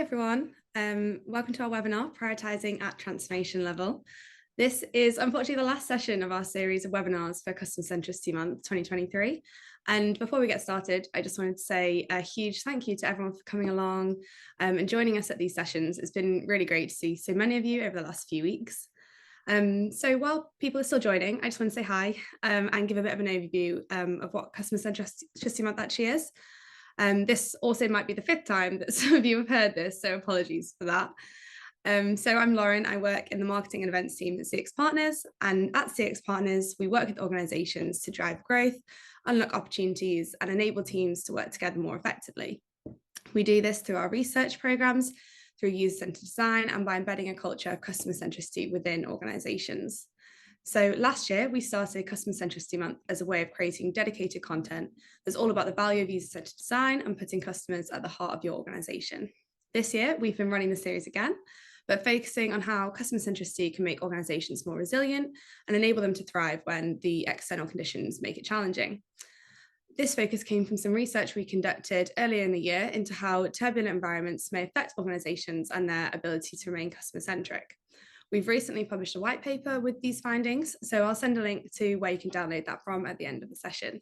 everyone. Welcome to our webinar, Prioritising at Transformation Level. This is unfortunately the last session of our series of webinars for Customer Centricity Month 2023. And before we get started, I just wanted to say a huge thank you to everyone for coming along and joining us at these sessions. It's been really great to see so many of you over the last few weeks. So while people are still joining, I just want to say hi and give a bit of an overview of what Customer Centricity Month actually is. This also might be the fifth time that some of you have heard this, so apologies for that. So I'm Lauren. I work in the marketing and events team at cxpartners, and at cxpartners, we work with organizations to drive growth, unlock opportunities, and enable teams to work together more effectively. We do this through our research programs, through user-centered design, and by embedding a culture of customer centricity within organizations. So last year, we started Customer Centricity Month as a way of creating dedicated content that's all about the value of user-centered design and putting customers at the heart of your organization. This year, we've been running the series again, but focusing on how customer centricity can make organizations more resilient and enable them to thrive when the external conditions make it challenging. This focus came from some research we conducted earlier in the year into how turbulent environments may affect organizations and their ability to remain customer-centric. We've recently published a white paper with these findings, so I'll send a link to where you can download that from at the end of the session.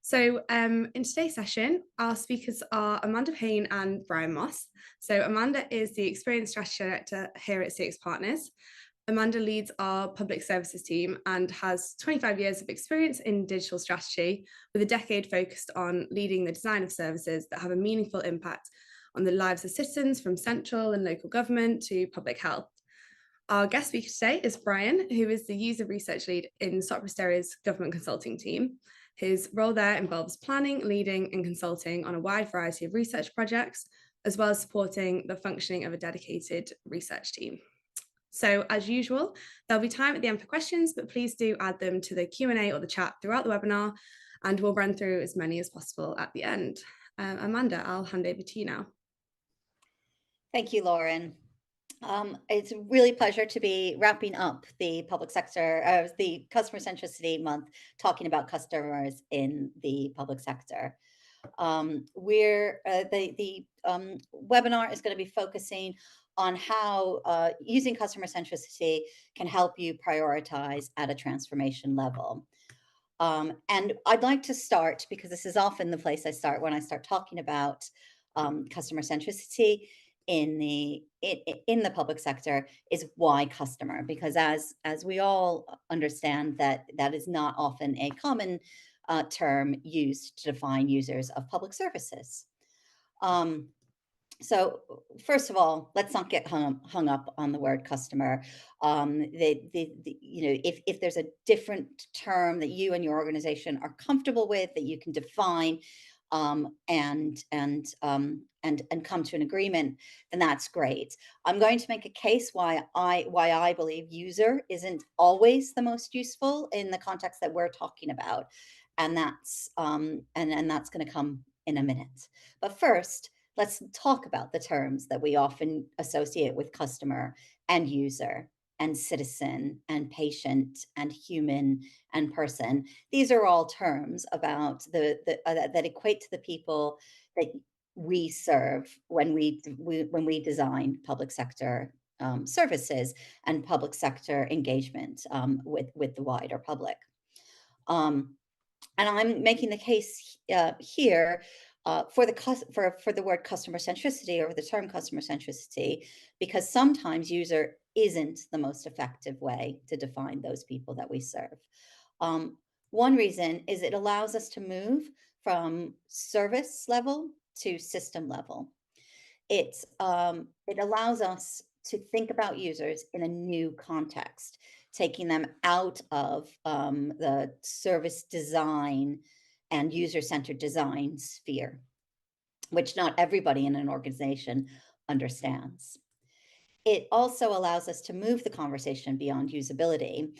So in today's session, our speakers are Amanda Payne and Brian Moss. So Amanda is the Experience Strategy Director here at cxpartners. Amanda leads our public services team and has 25 years of experience in digital strategy, with a decade focused on leading the design of services that have a meaningful impact on the lives of citizens, from central and local government to public health. Our guest speaker today is Brian, who is the user research lead in Sopra Steria's government consulting team. His role there involves planning, leading, and consulting on a wide variety of research projects, as well as supporting the functioning of a dedicated research team. So as usual, there'll be time at the end for questions, but please do add them to the Q&A or the chat throughout the webinar, and we'll run through as many as possible at the end. Amanda, I'll hand over to you now. Thank you, Lauren. It's a really pleasure to be wrapping up the public sector, the Customer Centricity Month, talking about customers in the public sector. The webinar is going to be focusing on how using customer centricity can help you prioritize at a transformation level. And I'd like to start, because this is often the place I start when I start talking about customer centricity in the public sector, is why customer, because as we all understand, that is not often a common term used to define users of public services. So first of all, let's not get hung up on the word customer. If there's a different term that you and your organization are comfortable with, that you can define and come to an agreement, then that's great. I'm going to make a case why I believe user isn't always the most useful in the context that we're talking about, and that's that's going to come in a minute. But first, let's talk about the terms that we often associate with customer and user and citizen and patient and human and person. These are all terms about that equate to the people that we serve when we design public sector services and public sector engagement with the wider public. And I'm making the case here for the word customer centricity, or the term customer centricity, because sometimes user isn't the most effective way to define those people that we serve. One reason is it allows us to move from service level to system level. It allows us to think about users in a new context, taking them out of the service design and user-centered design sphere, which not everybody in an organization understands. It also allows us to move the conversation beyond usability.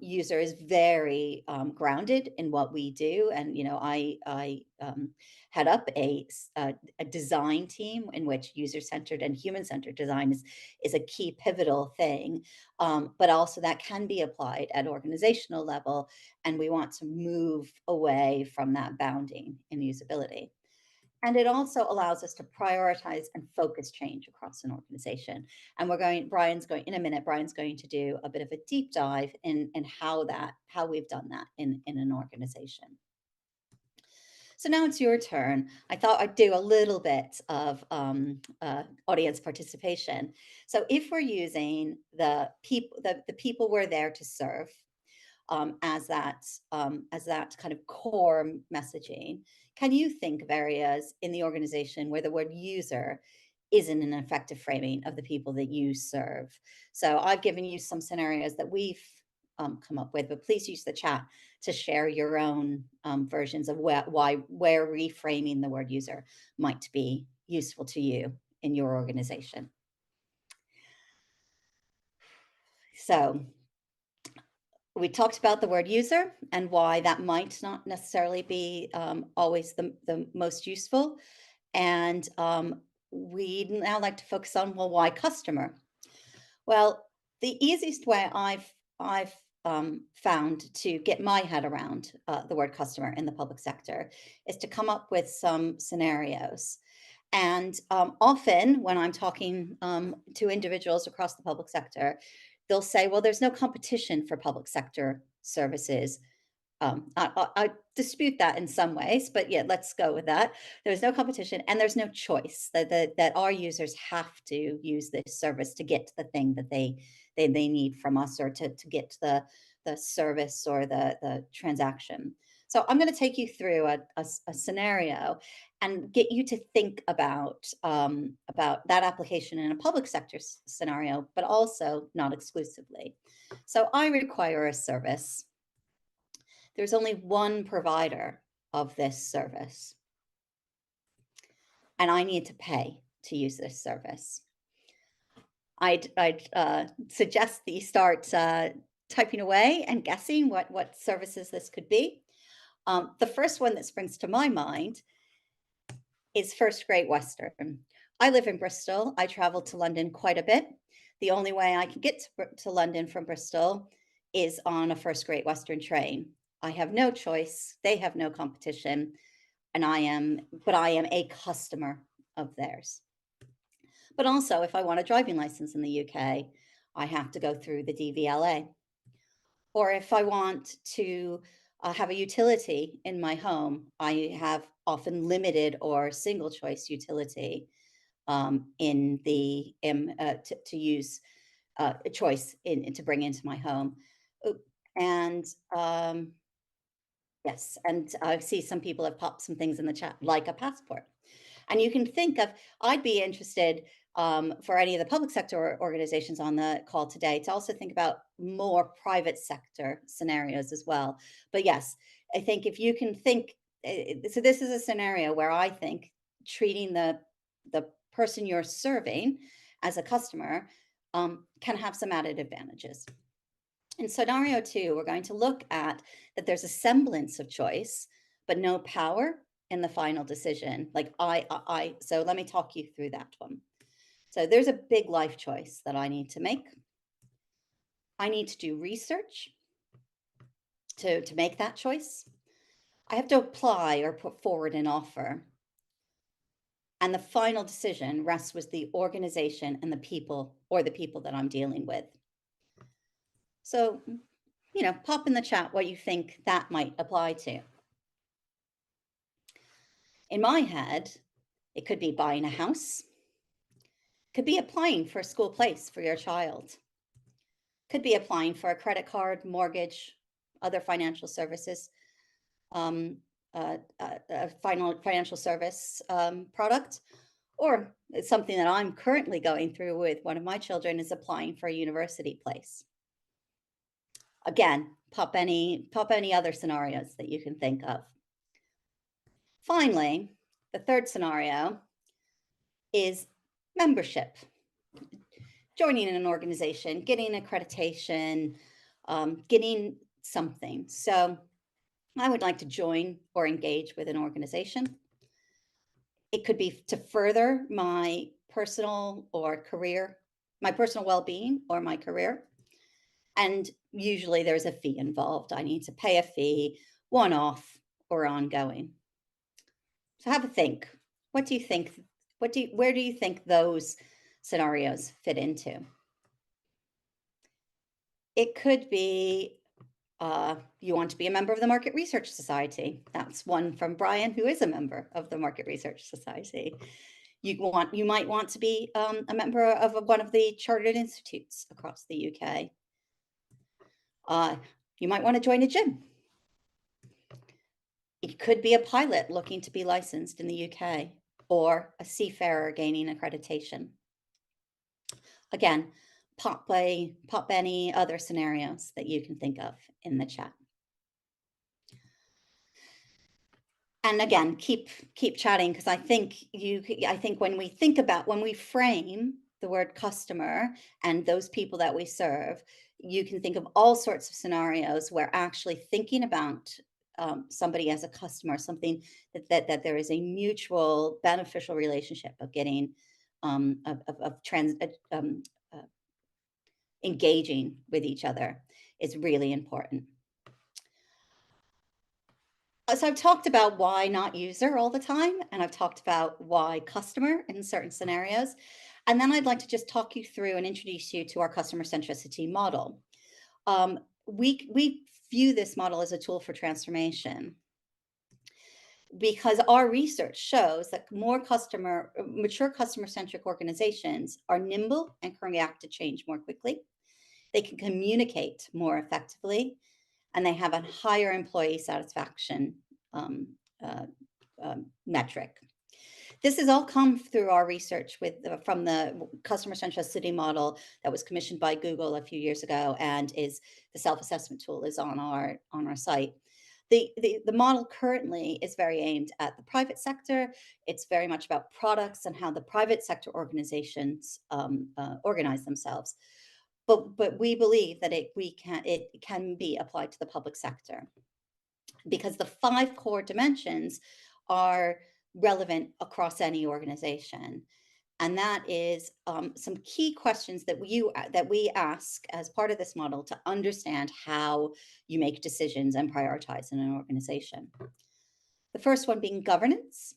User is very grounded in what we do, and I head up a design team in which user-centered and human-centered design is a key pivotal thing, but also that can be applied at organizational level, and we want to move away from that bounding in usability. And it also allows us to prioritize and focus change across an organization. And Brian's going to do a bit of a deep dive in how we've done that in an organization. So now it's your turn. I thought I'd do a little bit of audience participation. So if we're using the people we're there to serve as that kind of core messaging, can you think of areas in the organization where the word user isn't an effective framing of the people that you serve? So I've given you some scenarios that we've come up with, but please use the chat to share your own versions of where reframing the word user might be useful to you in your organization. So we talked about the word user and why that might not necessarily be always the most useful. And we now like to focus on, well, why customer? Well, the easiest way I've found to get my head around the word customer in the public sector is to come up with some scenarios. And often when I'm talking to individuals across the public sector, they'll say, well, there's no competition for public sector services. I dispute that in some ways, but yeah, let's go with that. There's no competition and there's no choice that our users have to use this service to get the thing that they need from us, or to get the service or the transaction. So I'm going to take you through a scenario and get you to think about that application in a public sector scenario, but also not exclusively. So I require a service. There's only one provider of this service, and I need to pay to use this service. I'd suggest that you start typing away and guessing what services this could be. The first one that springs to my mind is First Great Western. I live in Bristol. I travel to London quite a bit. The only way I can get to London from Bristol is on a First Great Western train. I have no choice. They have no competition. And I am a customer of theirs. But also, if I want a driving license in the UK, I have to go through the DVLA. Or if I want to have a utility in my home, I have often limited or single choice utility in the to use a choice to bring into my home. And yes, and I see some people have popped some things in the chat, like a passport. And you can think of, I'd be interested for any of the public sector organizations on the call today to also think about more private sector scenarios as well. But yes, I think if you can think, so this is a scenario where I think treating the person you're serving as a customer can have some added advantages. In scenario 2, we're going to look at that there's a semblance of choice, but no power in the final decision. So let me talk you through that one. So there's a big life choice that I need to make. I need to do research to make that choice. I have to apply or put forward an offer. And the final decision rests with the organization and the people that I'm dealing with. So, pop in the chat what you think that might apply to. In my head, it could be buying a house. Could be applying for a school place for your child. Could be applying for a credit card, mortgage, other financial services, a financial service product. Or it's something that I'm currently going through with one of my children, is applying for a university place. Again, pop any other scenarios that you can think of. Finally, the third scenario is membership. Joining an organization, getting accreditation, getting something. So I would like to join or engage with an organization. It could be to further my personal or career, my personal well-being or my career. And usually there's a fee involved. I need to pay a fee, one-off or ongoing. So have a think. What do you think? Where do you think those scenarios fit into? It could be you want to be a member of the Market Research Society. That's one from Brian, who is a member of the Market Research Society. You might want to be a member of one of the chartered institutes across the UK. You might want to join a gym. It could be a pilot looking to be licensed in the UK, or a seafarer gaining accreditation. Again, pop any other scenarios that you can think of in the chat. And again, keep chatting, because I think when we frame the word customer and those people that we serve, you can think of all sorts of scenarios where actually thinking about somebody as a customer, something that there is a mutual beneficial relationship of getting engaging with each other is really important. So I've talked about why not user all the time, and I've talked about why customer in certain scenarios. And then I'd like to just talk you through and introduce you to our customer centricity model. We view this model as a tool for transformation, because our research shows that mature customer-centric organizations are nimble and can react to change more quickly. They can communicate more effectively, and they have a higher employee satisfaction metric. This has all come through our research from the Customer Centricity Model that was commissioned by Google a few years ago, and the self-assessment tool is on our site. The model currently is very aimed at the private sector. It's very much about products and how the private sector organizations organize themselves. But we believe that it can be applied to the public sector, because the 5 core dimensions are relevant across any organization. And that is some key questions that we ask as part of this model to understand how you make decisions and prioritize in an organization. The first one being governance.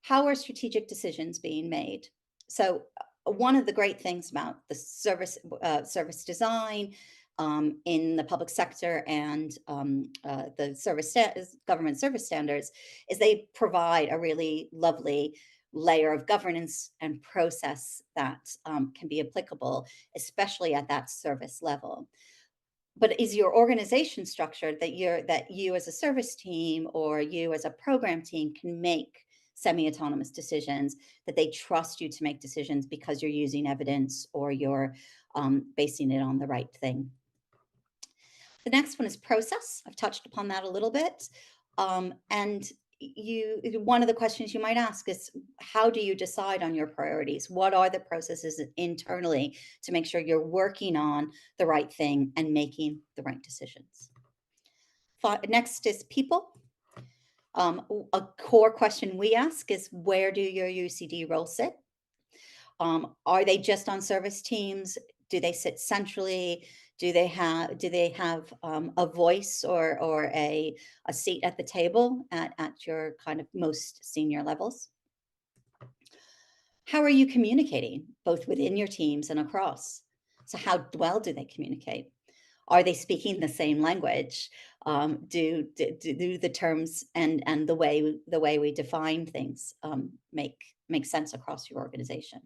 How are strategic decisions being made? So one of the great things about the service design in the public sector and the government service standards is they provide a really lovely layer of governance and process that can be applicable, especially at that service level. But is your organization structured that you as a service team or you as a program team can make semi-autonomous decisions, that they trust you to make decisions because you're using evidence or you're basing it on the right thing? The next one is process. I've touched upon that a little bit. And one of the questions you might ask is, how do you decide on your priorities? What are the processes internally to make sure you're working on the right thing and making the right decisions? Next is people. A core question we ask is, where do your UCD roles sit? Are they just on service teams? Do they sit centrally? Do they have a voice or a seat at the table at your kind of most senior levels? How are you communicating, both within your teams and across? So how well do they communicate? Are they speaking the same language? Do the terms and the way we define things make sense across your organization?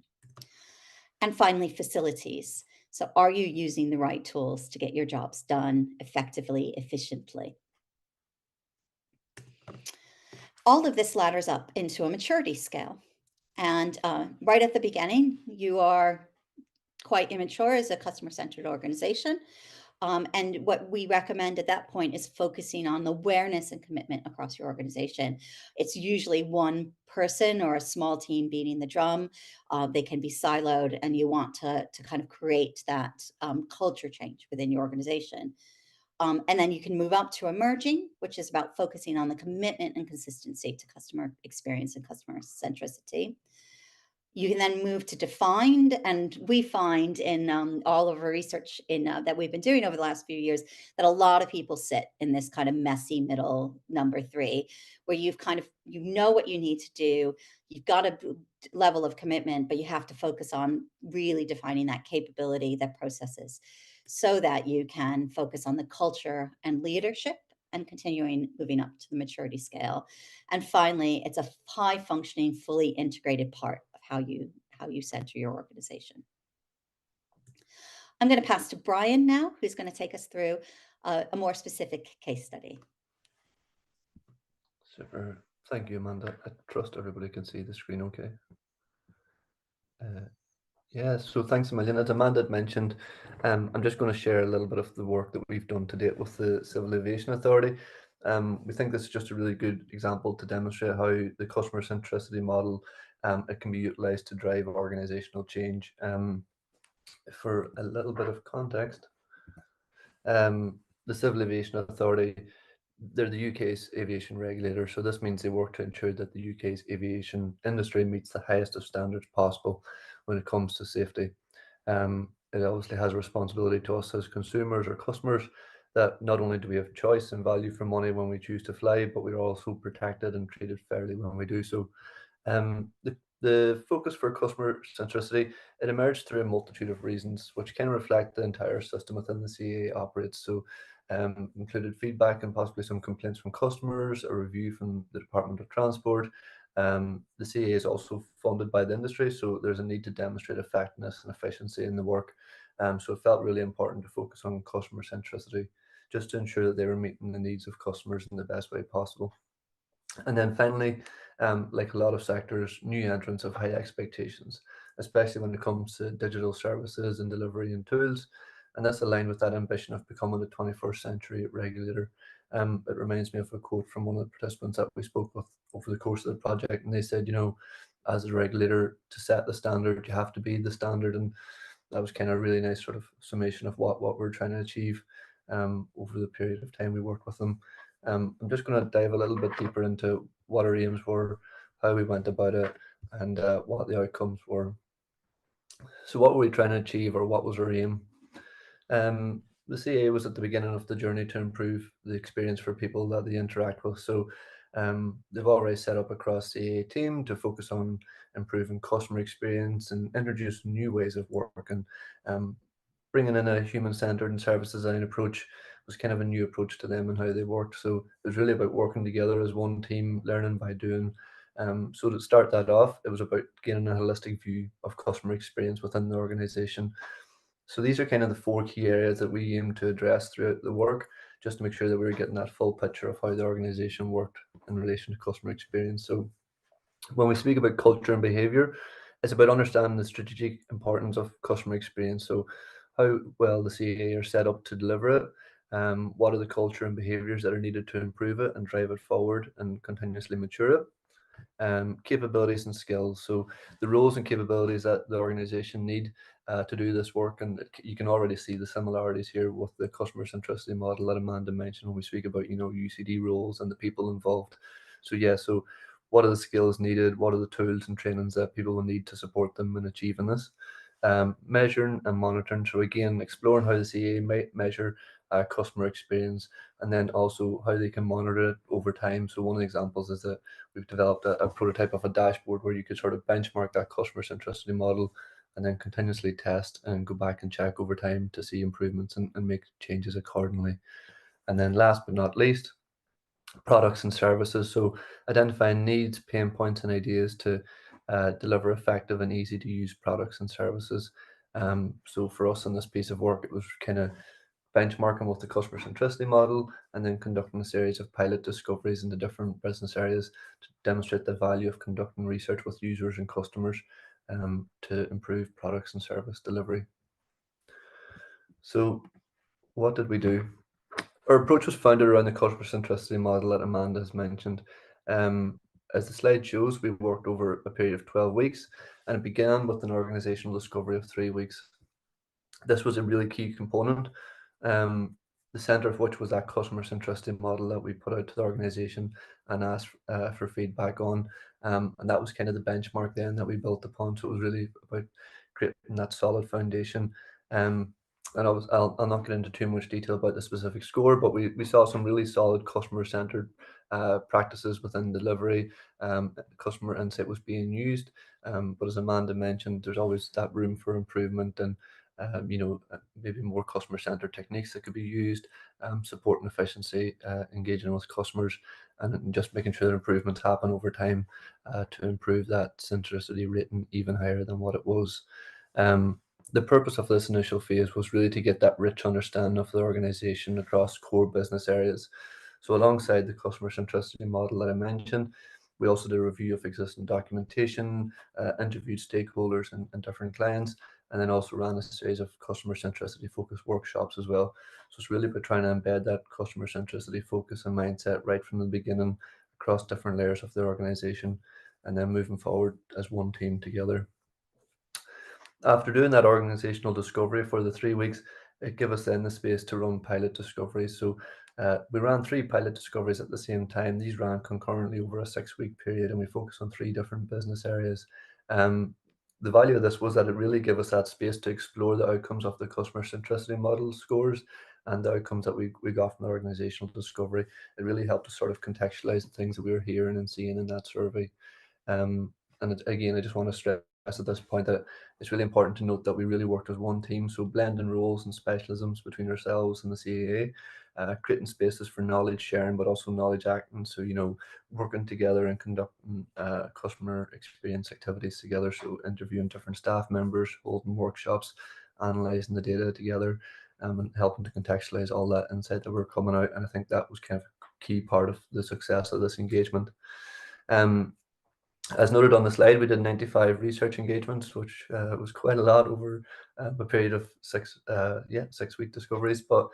And finally, facilities. So are you using the right tools to get your jobs done effectively, efficiently? All of this ladders up into a maturity scale. And right at the beginning, you are quite immature as a customer-centered organization. And what we recommend at that point is focusing on the awareness and commitment across your organization. It's usually one person or a small team beating the drum. They can be siloed, and you want to kind of create that culture change within your organization. And then you can move up to emerging, which is about focusing on the commitment and consistency to customer experience and customer centricity. You can then move to defined, and we find in all of our research in that we've been doing over the last few years that a lot of people sit in this kind of messy middle number three, where you've kind of what you need to do, you've got a level of commitment, but you have to focus on really defining that capability, that processes, so that you can focus on the culture and leadership and continuing moving up to the maturity scale. And finally, it's a high functioning, fully integrated part of how you center your organization. I'm going to pass to Brian now, who's going to take us through a more specific case study. Super. Thank you, Amanda. I trust everybody can see the screen okay. Yeah, so thanks a million. As Amanda had mentioned, I'm just going to share a little bit of the work that we've done to date with the Civil Aviation Authority. We think this is just a really good example to demonstrate how the customer centricity model it can be utilized to drive organizational change. For a little bit of context, the Civil Aviation Authority, they're the UK's aviation regulator, so this means they work to ensure that the UK's aviation industry meets the highest of standards possible when it comes to safety. It obviously has a responsibility to us as consumers or customers that not only do we have choice and value for money when we choose to fly, but we're also protected and treated fairly when we do so. The focus for customer centricity, it emerged through a multitude of reasons, which can reflect the entire system within the CAA operates. So included feedback and possibly some complaints from customers, a review from the Department of Transport. The CAA is also funded by the industry, so there's a need to demonstrate effectiveness and efficiency in the work. So it felt really important to focus on customer centricity, just to ensure that they were meeting the needs of customers in the best way possible. And then finally, like a lot of sectors, new entrants have high expectations, especially when it comes to digital services and delivery and tools. And that's aligned with that ambition of becoming a 21st century regulator. It reminds me of a quote from one of the participants that we spoke with over the course of the project. And they said, you know, as a regulator, to set the standard, you have to be the standard. And that was kind of a really nice sort of summation of what we're trying to achieve over the period of time we worked with them. I'm just going to dive a little bit deeper into what our aims were, how we went about it, and what the outcomes were. So what were we trying to achieve, or what was our aim? The CA was at the beginning of the journey to improve the experience for people that they interact with. So they've already set up a cross CA team to focus on improving customer experience and introduce new ways of working. Bringing in a human-centered and service design approach was kind of a new approach to them and how they worked. So it was really about working together as one team, learning by doing. So to start that off, it was about gaining a holistic view of customer experience within the organization. So these are kind of the four key areas that we aim to address throughout the work, just to make sure that we were getting that full picture of how the organization worked in relation to customer experience. So when we speak about culture and behavior, it's about understanding the strategic importance of customer experience. So how well the CAA are set up to deliver it, what are the culture and behaviors that are needed to improve it and drive it forward and continuously mature it. Capabilities and skills. So the roles and capabilities that the organization need to do this work, and you can already see the similarities here with the customer centricity model that Amanda mentioned when we speak about, you know, UCD roles and the people involved. So yeah, so what are the skills needed? What are the tools and trainings that people will need to support them in achieving this? Measuring and monitoring. So again, exploring how the CA might measure customer experience, and then also how they can monitor it over time. So one of the examples is that we've developed a prototype of a dashboard where you could sort of benchmark that customer centricity model and then continuously test and go back and check over time to see improvements and make changes accordingly. And then last but not least, products and services. So identifying needs, pain points, and ideas to deliver effective and easy to use products and services. So for us in this piece of work, it was kind of benchmarking with the customer centricity model and then conducting a series of pilot discoveries into different business areas to demonstrate the value of conducting research with users and customers to improve products and service delivery. So what did we do? Our approach was founded around the customer centricity model that Amanda has mentioned. As the slide shows, we worked over a period of 12 weeks, and it began with an organizational discovery of 3 weeks. This was a really key component, the center of which was that customer centricity model that we put out to the organization and asked for feedback on. And that was kind of the benchmark then that we built upon. So it was really about creating that solid foundation. And I'll not get into too much detail about the specific score, but we saw some really solid customer-centered practices within delivery. Customer insight was being used, but as Amanda mentioned, there's always that room for improvement, and maybe more customer-centered techniques that could be used, supporting efficiency, engaging with customers, and just making sure that improvements happen over time to improve that centricity rating even higher than what it was. The purpose of this initial phase was really to get that rich understanding of the organization across core business areas. So alongside the customer centricity model that I mentioned, we also did a review of existing documentation, interviewed stakeholders and different clients, and then also ran a series of customer centricity focused workshops as well. So it's really about trying to embed that customer centricity focus and mindset right from the beginning across different layers of the organization, and then moving forward as one team together. After doing that organizational discovery for the 3 weeks, it gave us then the space to run pilot discoveries. So we ran 3 pilot discoveries at the same time. These ran concurrently over a 6-week period, and we focused on 3 different business areas. The value of this was that it really gave us that space to explore the outcomes of the customer centricity model scores and the outcomes that we got from the organizational discovery. It really helped us sort of contextualize the things that we were hearing and seeing in that survey. Again, I just want to stress at this point that it's really important to note that we really worked as one team, so blending roles and specialisms between ourselves and the CAA, creating spaces for knowledge sharing, but also knowledge acting. So, working together and conducting customer experience activities together. So interviewing different staff members, holding workshops, analysing the data together, and helping to contextualise all that insight that we're coming out. And I think that was kind of a key part of the success of this engagement. As noted on the slide, we did 95 research engagements, which was quite a lot over a period of 6-week discoveries, but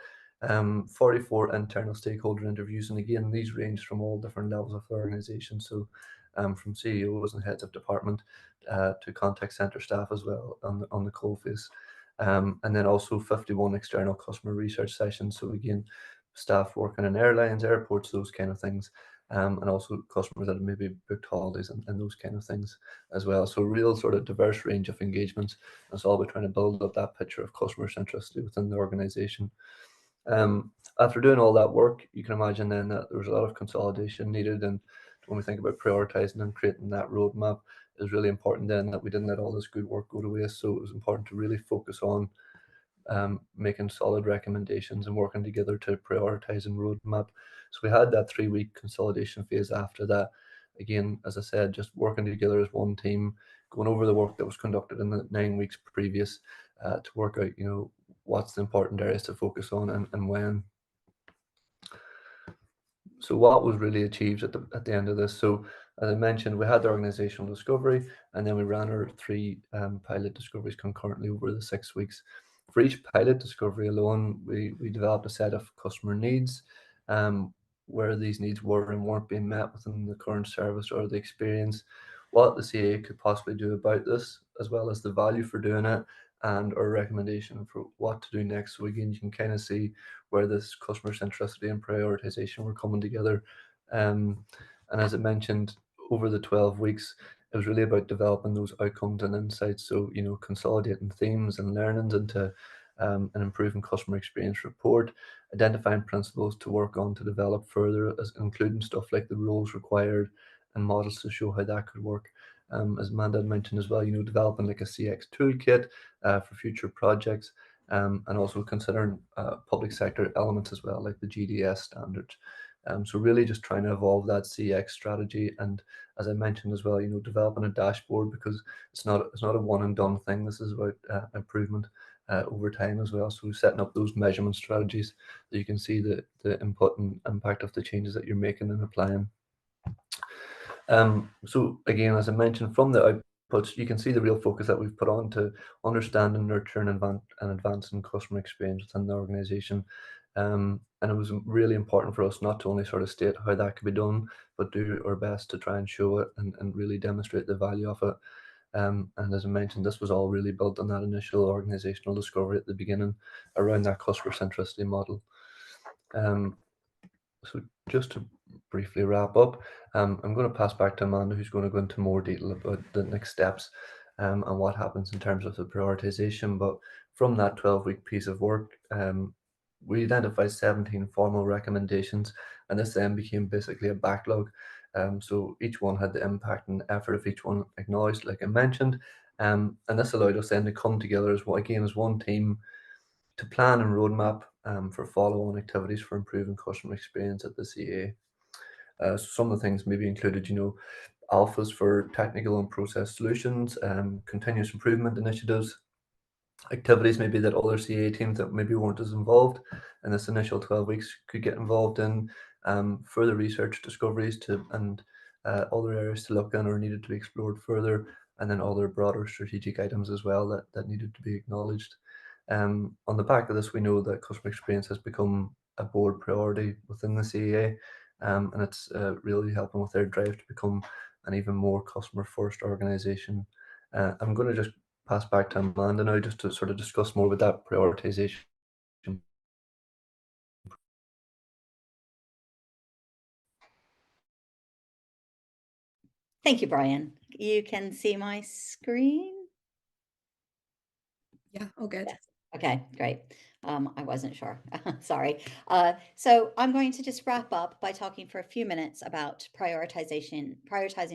44 internal stakeholder interviews. And again, these range from all different levels of the organization. So from CEOs and heads of department to contact center staff as well on the coalface. And then also 51 external customer research sessions. So again, staff working in airlines, airports, those kind of things. And also customers that have maybe booked holidays and those kind of things as well. So real sort of diverse range of engagements. It's all about trying to build up that picture of customer centricity within the organization. After doing all that work, you can imagine then that there was a lot of consolidation needed. And when we think about prioritizing and creating that roadmap, it was really important then that we didn't let all this good work go to waste. So it was important to really focus on making solid recommendations and working together to prioritize and roadmap. So we had that 3-week consolidation phase after that. Again, as I said, just working together as one team, going over the work that was conducted in the 9 weeks previous to work out, what's the important areas to focus on and when. So what was really achieved at the end of this? So as I mentioned, we had the organizational discovery, and then we ran our 3 pilot discoveries concurrently over the 6 weeks. For each pilot discovery alone, we developed a set of customer needs, where these needs were and weren't being met within the current service or the experience, what the CA could possibly do about this, as well as the value for doing it, and our recommendation for what to do next. So again, you can kind of see where this customer centricity and prioritization were coming together. And as I mentioned, over the 12 weeks, it was really about developing those outcomes and insights. So, consolidating themes and learnings into an improving customer experience report, identifying principles to work on to develop further, including stuff like the roles required and models to show how that could work. As Amanda mentioned as well, developing like a CX toolkit for future projects, and also considering public sector elements as well, like the GDS standards. So really just trying to evolve that CX strategy, and as I mentioned as well, developing a dashboard, because it's not a one and done thing. This is about improvement over time as well. So setting up those measurement strategies that you can see the input and impact of the changes that you're making and applying. So again, as I mentioned, from the outputs, you can see the real focus that we've put on to understanding, nurturing, and advancing customer experience within the organization. And it was really important for us not to only sort of state how that could be done, but do our best to try and show it and really demonstrate the value of it. And as I mentioned, this was all really built on that initial organizational discovery at the beginning around that customer centricity model. So just to briefly wrap up, I'm going to pass back to Amanda, who's going to go into more detail about the next steps and what happens in terms of the prioritization. But from that 12-week piece of work, we identified 17 formal recommendations, and this then became basically a backlog. So each one had the impact and effort of each one acknowledged, like I mentioned, and this allowed us then to come together as one team to plan and roadmap for follow-on activities for improving customer experience at the CA. So some of the things maybe included, alphas for technical and process solutions, continuous improvement initiatives, activities maybe that other CA teams that maybe weren't as involved in this initial 12 weeks could get involved in, further research discoveries and other areas to look in or needed to be explored further, and then other broader strategic items as well that needed to be acknowledged. On the back of this, we know that customer experience has become a board priority within the CEA, and it's really helping with their drive to become an even more customer-first organisation. I'm going to just pass back to Amanda now just to sort of discuss more with that prioritisation. Thank you, Brian. You can see my screen? Yeah, all good. Yes. Okay, great. I wasn't sure. Sorry. So I'm going to just wrap up by talking for a few minutes about prioritizing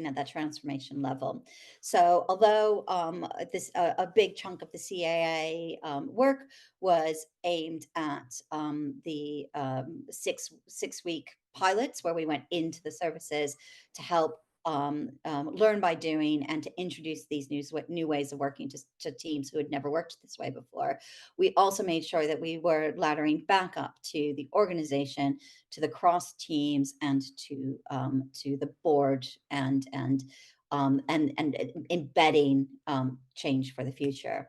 at that transformation level. So although a big chunk of the CAA work was aimed at the 6-week pilots where we went into the services to help learn by doing and to introduce these new ways of working to teams who had never worked this way before. We also made sure that we were laddering back up to the organization, to the cross teams, and to the board and embedding change for the future.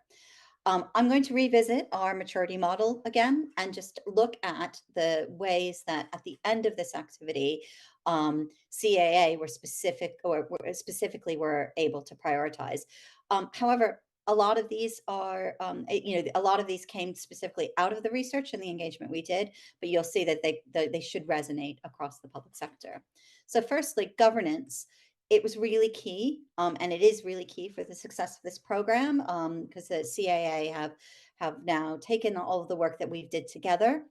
I'm going to revisit our maturity model again and just look at the ways that at the end of this activity, CAA specifically were able to prioritize. However, a lot of these are, a lot of these came specifically out of the research and the engagement we did, but you'll see that they should resonate across the public sector. So firstly, governance. It was really key, and it is really key for the success of this program, because the CAA have now taken all of the work that we did together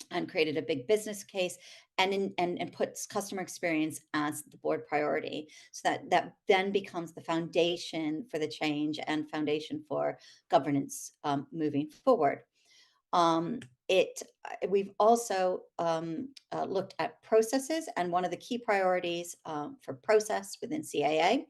and created a big business case and puts customer experience as the board priority. So that then becomes the foundation for the change and foundation for governance moving forward. We've also looked at processes, and one of the key priorities for process within CAA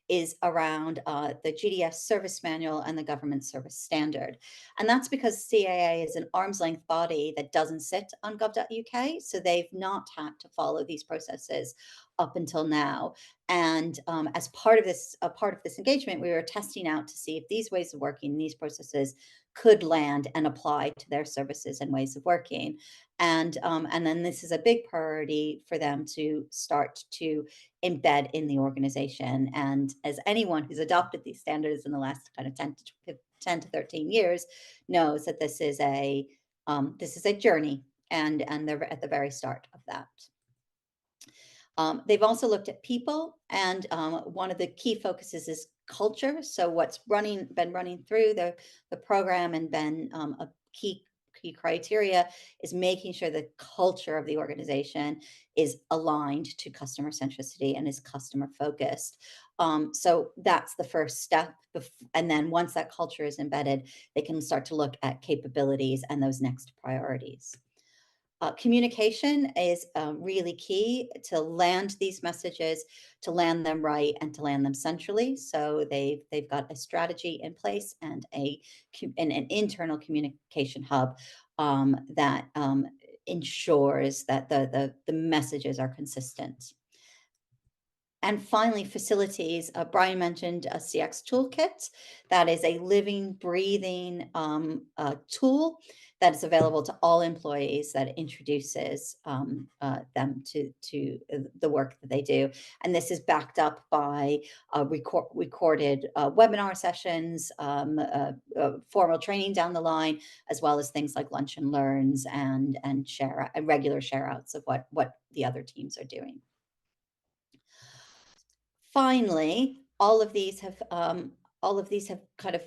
is around the GDS service manual and the government service standard. And that's because CAA is an arm's length body that doesn't sit on gov.uk, so they've not had to follow these processes up until now. And as part of this engagement, we were testing out to see if these ways of working, these processes could land and apply to their services and ways of working. And then this is a big priority for them to start to embed in the organization. And as anyone who's adopted these standards in the last kind of 10 to 13 years knows, that this is a journey, and they're at the very start of that. They've also looked at people, and one of the key focuses is culture. So what's been running through the program and been a key criteria is making sure the culture of the organization is aligned to customer centricity and is customer focused. So that's the first step. And then once that culture is embedded, they can start to look at capabilities and those next priorities. Communication is really key to land these messages, to land them right, and to land them centrally. So they've got a strategy in place and an internal communication hub that ensures that the messages are consistent. And finally, facilities. Brian mentioned a CX toolkit. That is a living, breathing tool that is available to all employees that introduces them to the work that they do. And this is backed up by recorded webinar sessions, formal training down the line, as well as things like lunch and learns and regular share outs of what the other teams are doing. Finally, all of these have kind of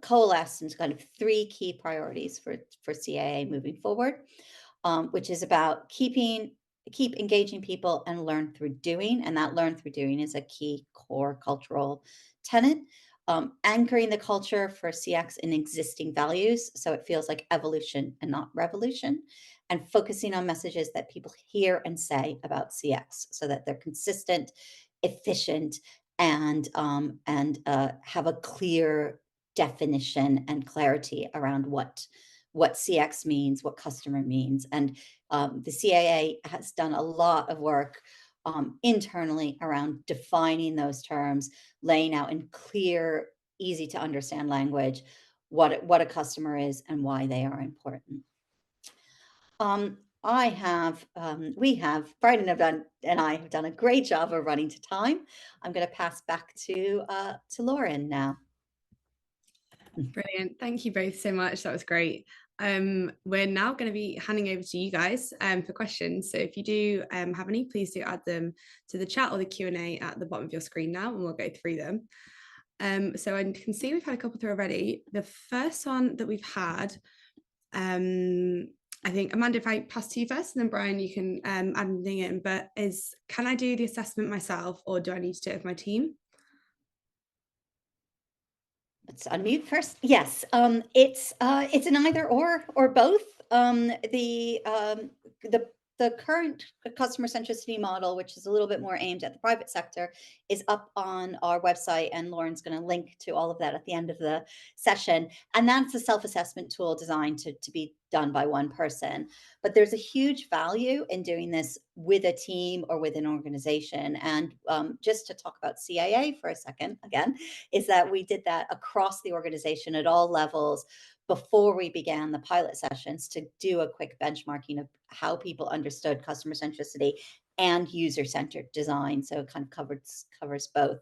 coalesced into kind of 3 key priorities for CAA moving forward, which is about keep engaging people and learn through doing, and that learn through doing is a key core cultural tenet. Anchoring the culture for CX in existing values, so it feels like evolution and not revolution, and focusing on messages that people hear and say about CX, so that they're consistent, efficient, and have a clear definition and clarity around what CX means, what customer means. And the CAA has done a lot of work internally around defining those terms, laying out in clear, easy to understand language what a customer is and why they are important. Brian and I have done a great job of running to time. I'm going to pass back to Lauren now. Brilliant. Thank you both so much. That was great. We're now going to be handing over to you guys for questions. So if you do have any, please do add them to the chat or the Q&A at the bottom of your screen now, and we'll go through them. So I can see we've had a couple through already. The first one that we've had, I think, Amanda, if I pass to you first, and then Brian, you can add anything in, but can I do the assessment myself, or do I need to do it with my team? Let's unmute first. Yes, it's an either or both. The current customer centricity model, which is a little bit more aimed at the private sector, is up on our website, and Lauren's going to link to all of that at the end of the session. And that's a self-assessment tool designed to be done by one person. But there's a huge value in doing this with a team or with an organization. And just to talk about CAA for a second, again, is that we did that across the organization at all levels before we began the pilot sessions to do a quick benchmarking of how people understood customer centricity and user-centered design. So it kind of covers both.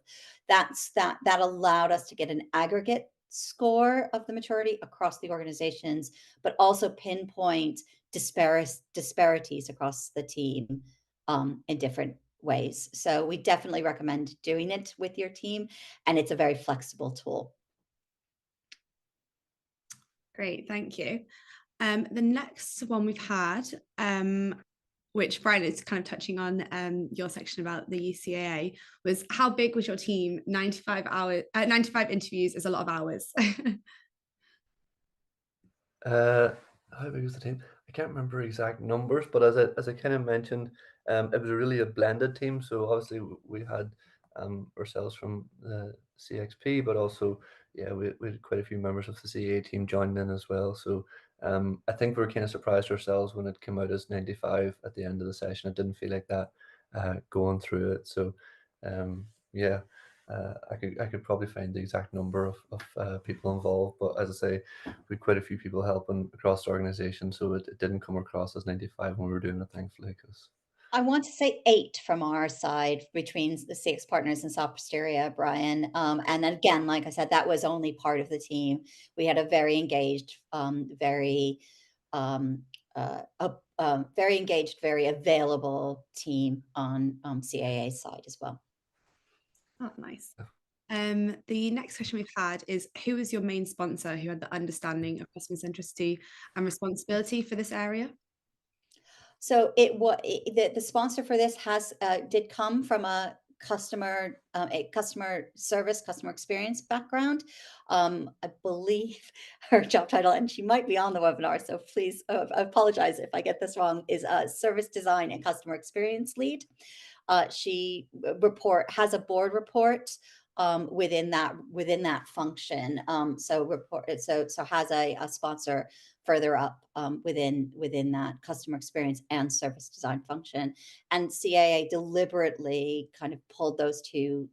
That allowed us to get an aggregate score of the maturity across the organizations, but also pinpoint disparities across the team in different ways. So we definitely recommend doing it with your team, and it's a very flexible tool. Great, thank you. The next one we've had, which Brian is kind of touching on your section about the CAA, was how big was your team? 95 interviews is a lot of hours. How big was the team? I can't remember exact numbers, but as I kind of mentioned, it was really a blended team. So obviously we had ourselves from the CXP, but also we had quite a few members of the CAA team joined in as well. So I think we were kind of surprised ourselves when it came out as 95 at the end of the session. It didn't feel like that going through it. So I could probably find the exact number of people involved, but as I say, we had quite a few people helping across the organization, so it didn't come across as 95 when we were doing it, thankfully. Because I want to say 8 from our side between the cxpartners and Sopra Steria, Brian. And then again, like I said, that was only part of the team. We had a very engaged, very available team on CAA's side as well. Oh, nice. The next question we've had is, who was your main sponsor who had the understanding of customer centricity and responsibility for this area? So the sponsor for this did come from a customer service, customer experience background. I believe her job title, and she might be on the webinar, so please I apologize if I get this wrong, is service design and customer experience lead. She has a board report within that function. So has a sponsor further up within that customer experience and service design function. And CAA deliberately kind of pulled those two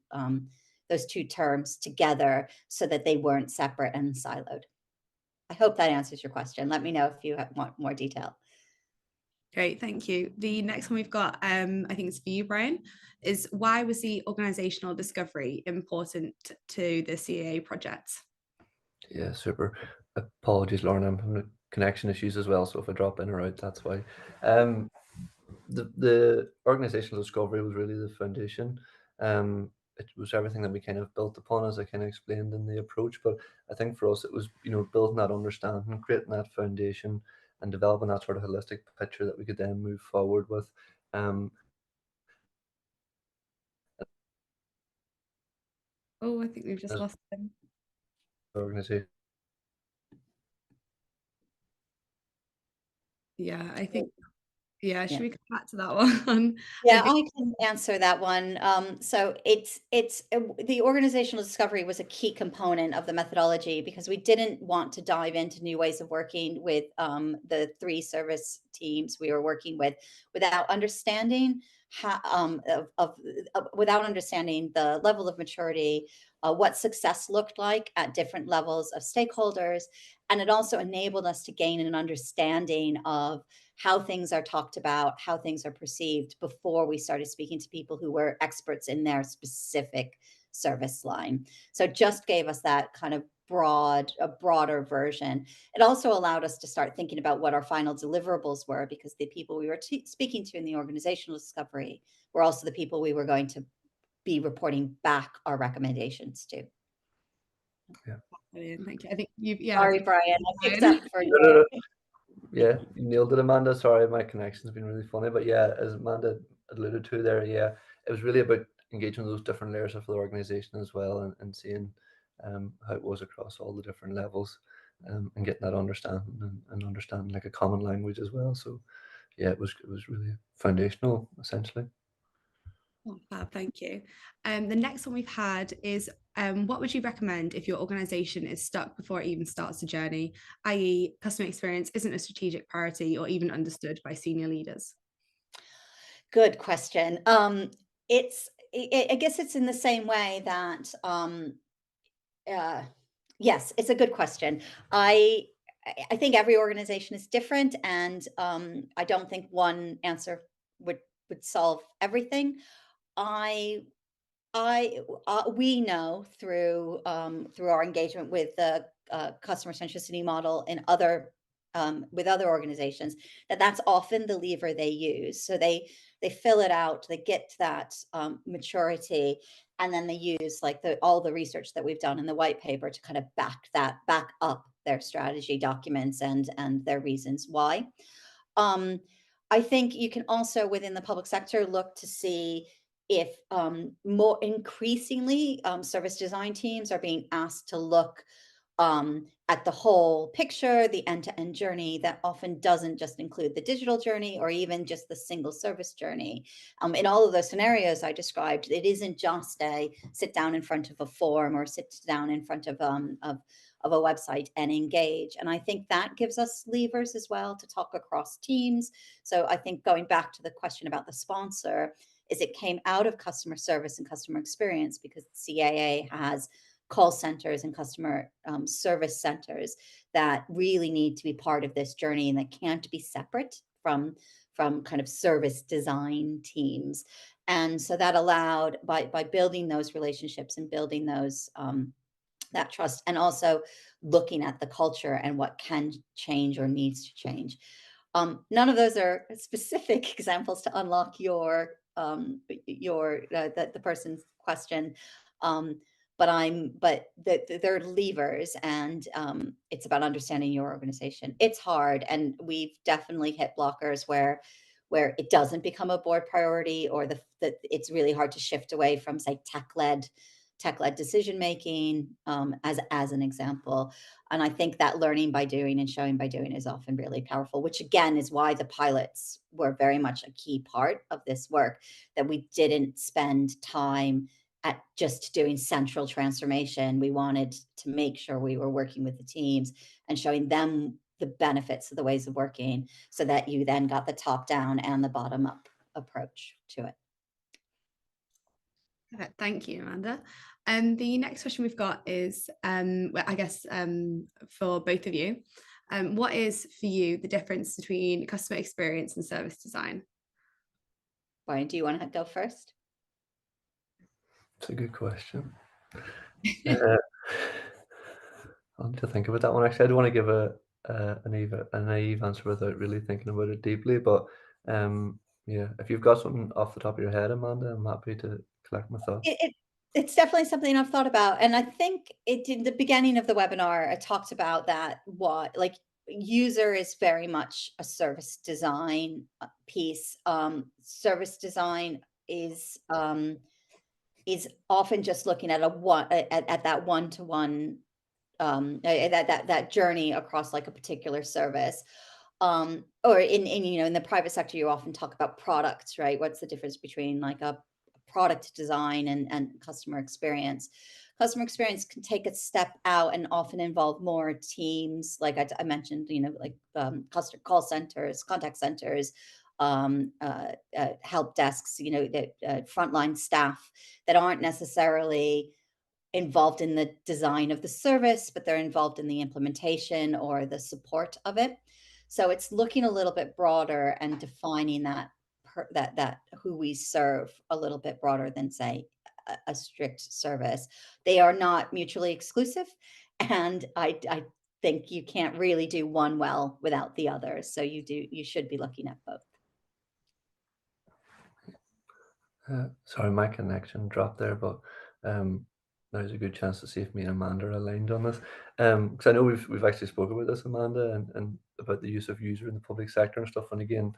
terms together so that they weren't separate and siloed. I hope that answers your question. Let me know if you want more detail. Great, thank you. The next one we've got, I think it's for you, Brian, is why was the organizational discovery important to the CAA project? Yeah, super. Apologies, Lauren, I'm having connection issues as well, so if I drop in or out, that's why. The organizational discovery was really the foundation. It was everything that we kind of built upon, as I kind of explained in the approach. But I think for us, it was, building that understanding, creating that foundation, and developing that sort of holistic picture that we could then move forward with. Oh, I think we've just lost them. Organization. Yeah, I think. Yeah, should we come back to that one? Yeah, I can answer that one. So it's the organizational discovery was a key component of the methodology because we didn't want to dive into new ways of working with the 3 service teams we were working with without understanding without understanding the level of maturity, what success looked like at different levels of stakeholders, and it also enabled us to gain an understanding of how things are talked about, how things are perceived before we started speaking to people who were experts in their specific service line. So it just gave us that kind of broader version. It also allowed us to start thinking about what our final deliverables were, because the people we were speaking to in the organizational discovery were also the people we were going to be reporting back our recommendations to. Yeah. Brilliant, thank you. I think you've, Sorry, Brian, I picked up for you. No. Yeah, you nailed it, Amanda. Sorry, my connection's been really funny. But yeah, as Amanda alluded to there, yeah, it was really about engaging those different layers of the organization as well, and seeing how it was across all the different levels, and getting that understanding and understanding like a common language as well. So yeah, it was really foundational, essentially. Oh, fab, thank you. The next one we've had is what would you recommend if your organization is stuck before it even starts the journey, i.e. customer experience isn't a strategic priority or even understood by senior leaders? Good question. I guess it's in the same way that yes, it's a good question. I think every organization is different, and I don't think one answer would solve everything. We know through our engagement with the customer centricity model and with other organizations that that's often the lever they use. So they fill it out, they get to that maturity, and then they use like all the research that we've done in the white paper to kind of back up their strategy documents and their reasons why. I think you can also within the public sector look to see if more increasingly service design teams are being asked to look at the whole picture, the end-to-end journey that often doesn't just include the digital journey or even just the single service journey. In all of those scenarios I described, it isn't just a sit down in front of a form or sit down in front of a website and engage. And I think that gives us levers as well to talk across teams. So I think going back to the question about the sponsor, is it came out of customer service and customer experience because CAA has call centers and customer service centers that really need to be part of this journey and that can't be separate from kind of service design teams. And so that allowed by building those relationships and building those that trust, and also looking at the culture and what can change or needs to change. None of those are specific examples to unlock the person's question, but they're levers, and it's about understanding your organization. It's hard, and we've definitely hit blockers where it doesn't become a board priority, or that it's really hard to shift away from, say, tech-led decision making, as an example. And I think that learning by doing and showing by doing is often really powerful, which again is why the pilots were very much a key part of this work, that we didn't spend time at just doing central transformation. We wanted to make sure we were working with the teams and showing them the benefits of the ways of working, so that you then got the top down and the bottom up approach to it. Perfect. Thank you, Amanda. The next question we've got is, I guess, for both of you. What is for you the difference between customer experience and service design? Brian, do you want to go first? It's a good question. I'll need to think about that one. Actually, I don't want to give a naive answer without really thinking about it deeply. But yeah, if you've got something off the top of your head, Amanda, I'm happy to collect my thoughts. It's definitely something I've thought about. And I think in the beginning of the webinar, I talked about that, like user is very much a service design piece. Service design is often just looking at that one-to-one, that journey across like a particular service. Or in the private sector, you often talk about products, right? What's the difference between like a product design and customer experience? Customer experience can take a step out and often involve more teams. Like I mentioned, like customer call centers, contact centers, help desks, the frontline staff that aren't necessarily involved in the design of the service, but they're involved in the implementation or the support of it. So it's looking a little bit broader and defining that who we serve a little bit broader than, say, a strict service. They are not mutually exclusive, and I think you can't really do one well without the other. So you should be looking at both. Sorry, my connection dropped there, but there's a good chance to see if me and Amanda are aligned on this. Because I know we've actually spoken about this, Amanda, and about the use of user in the public sector and stuff. And again,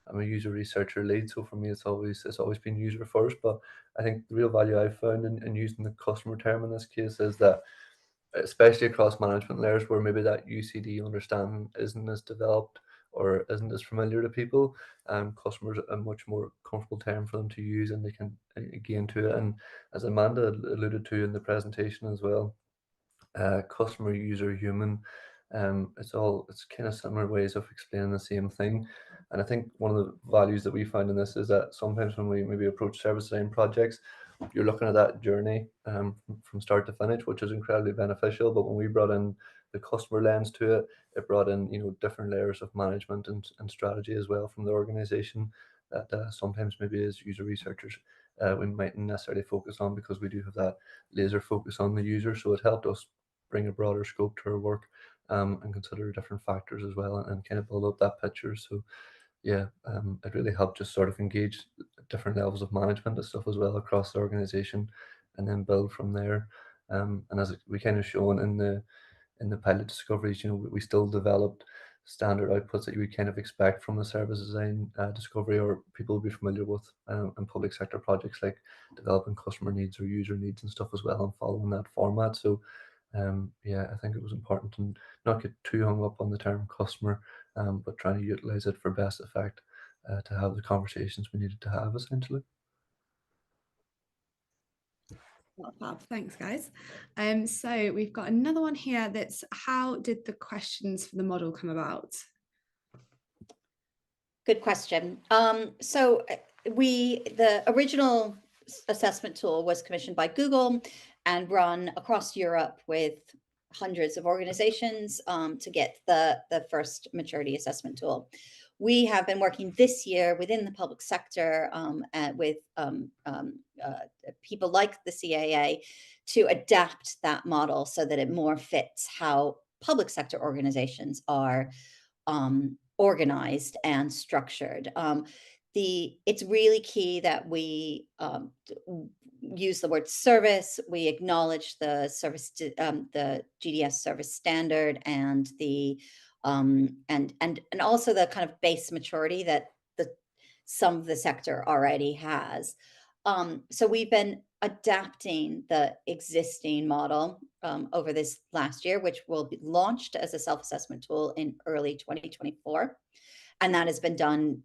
I'm a user researcher lead, so for me, it's always been user first. But I think the real value I've found in using the customer term in this case is that, especially across management layers where maybe that UCD understanding isn't as developed or isn't as familiar to people, customers a much more comfortable term for them to use, and they can gain to it. And as Amanda alluded to in the presentation as well, customer, user, human, it's kind of similar ways of explaining the same thing. And I think one of the values that we find in this is that sometimes when we maybe approach service design projects, you're looking at that journey from start to finish, which is incredibly beneficial. But when we brought in the customer lens to it, it brought in different layers of management and strategy as well from the organization that sometimes maybe as user researchers we mightn't necessarily focus on, because we do have that laser focus on the user. So it helped us bring a broader scope to our work and consider different factors as well, and kind of build up that picture. So yeah, it really helped just sort of engage different levels of management and stuff as well across the organization, and then build from there. And as we kind of shown in the pilot discoveries, we still developed standard outputs that you would kind of expect from the service design discovery, or people would be familiar with in public sector projects, like developing customer needs or user needs and stuff as well, and following that format. So yeah, I think it was important to not get too hung up on the term customer, but trying to utilize it for best effect to have the conversations we needed to have, essentially. Fab. Thanks, guys. So we've got another one here that's, how did the questions for the model come about? Good question. So the original assessment tool was commissioned by Google and run across Europe with hundreds of organizations to get the first maturity assessment tool. We have been working this year within the public sector with people like the CAA to adapt that model so that it more fits how public sector organizations are organized and structured. It's really key that we use the word service. We acknowledge the service, the GDS service standard, and the and also the kind of base maturity that some of the sector already has. So we've been adapting the existing model over this last year, which will be launched as a self-assessment tool in early 2024. And that has been done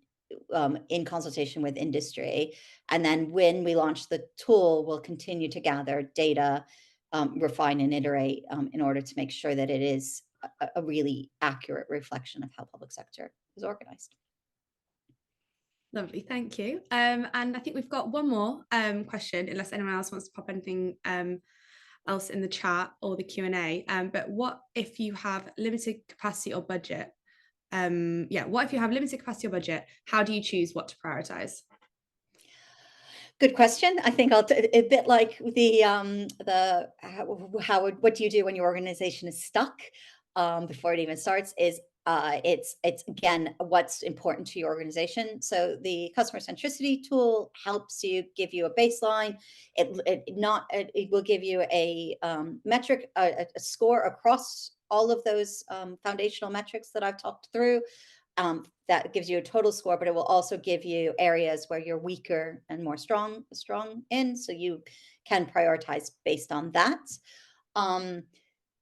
in consultation with industry. And then when we launch the tool, we'll continue to gather data, refine and iterate in order to make sure that it is a really accurate reflection of how public sector is organized. Lovely, thank you. And I think we've got one more question, unless anyone else wants to pop anything else in the chat or the Q&A. But what if you have limited capacity or budget? What if you have limited capacity or budget? How do you choose what to prioritize? Good question. I think a bit like what do you do when your organization is stuck before it even starts, is it's again what's important to your organization. So the customer centricity tool helps you, give you a baseline. It will give you a metric, a score across all of those foundational metrics that I've talked through. That gives you a total score, but it will also give you areas where you're weaker and more strong in, so you can prioritize based on that.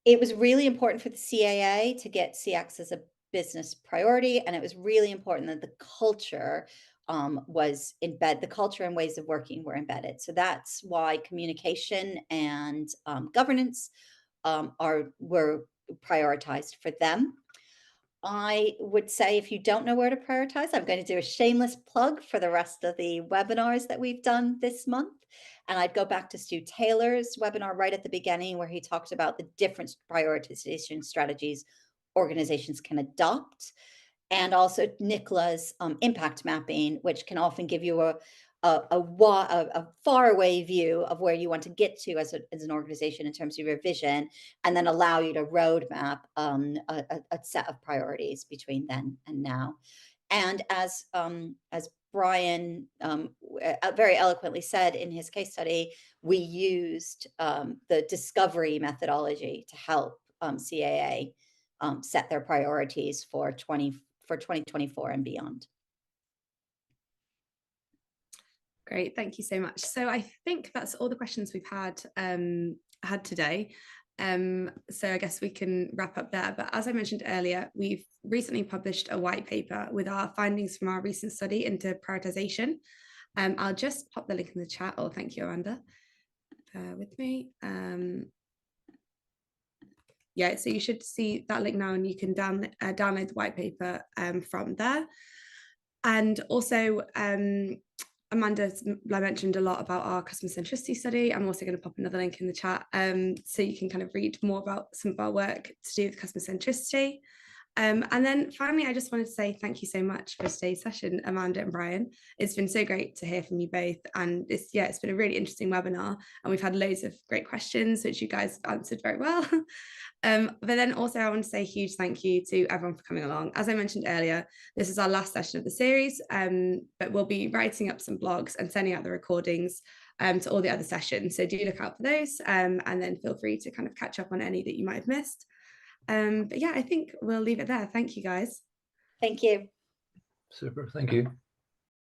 It was really important for the CAA to get CX as a business priority, and it was really important that the culture was embedded. The culture and ways of working were embedded. So that's why communication and governance were prioritized for them. I would say if you don't know where to prioritize, I'm going to do a shameless plug for the rest of the webinars that we've done this month. And I'd go back to Stu Taylor's webinar right at the beginning, where he talked about the different prioritization strategies organizations can adopt. And also Nicola's impact mapping, which can often give you a faraway view of where you want to get to as an organization in terms of your vision, and then allow you to roadmap a set of priorities between then and now. And as Brian very eloquently said in his case study, we used the discovery methodology to help CAA set their priorities for 2024 and beyond. Great, thank you so much. So I think that's all the questions we've had today. So I guess we can wrap up there. But as I mentioned earlier, we've recently published a white paper with our findings from our recent study into prioritization. I'll just pop the link in the chat. Oh, thank you, Amanda. Bear with me. Yeah, so you should see that link now, and you can download the white paper from there. And also, Amanda mentioned a lot about our customer centricity study. I'm also going to pop another link in the chat so you can kind of read more about some of our work to do with customer centricity. And then finally, I just wanted to say thank you so much for today's session, Amanda and Brian. It's been so great to hear from you both. And it's been a really interesting webinar, and we've had loads of great questions, which you guys answered very well. But then also I want to say a huge thank you to everyone for coming along. As I mentioned earlier, this is our last session of the series, but we'll be writing up some blogs and sending out the recordings to all the other sessions. So do look out for those, and then feel free to kind of catch up on any that you might have missed. But yeah, I think we'll leave it there. Thank you, guys. Thank you. Super, thank you.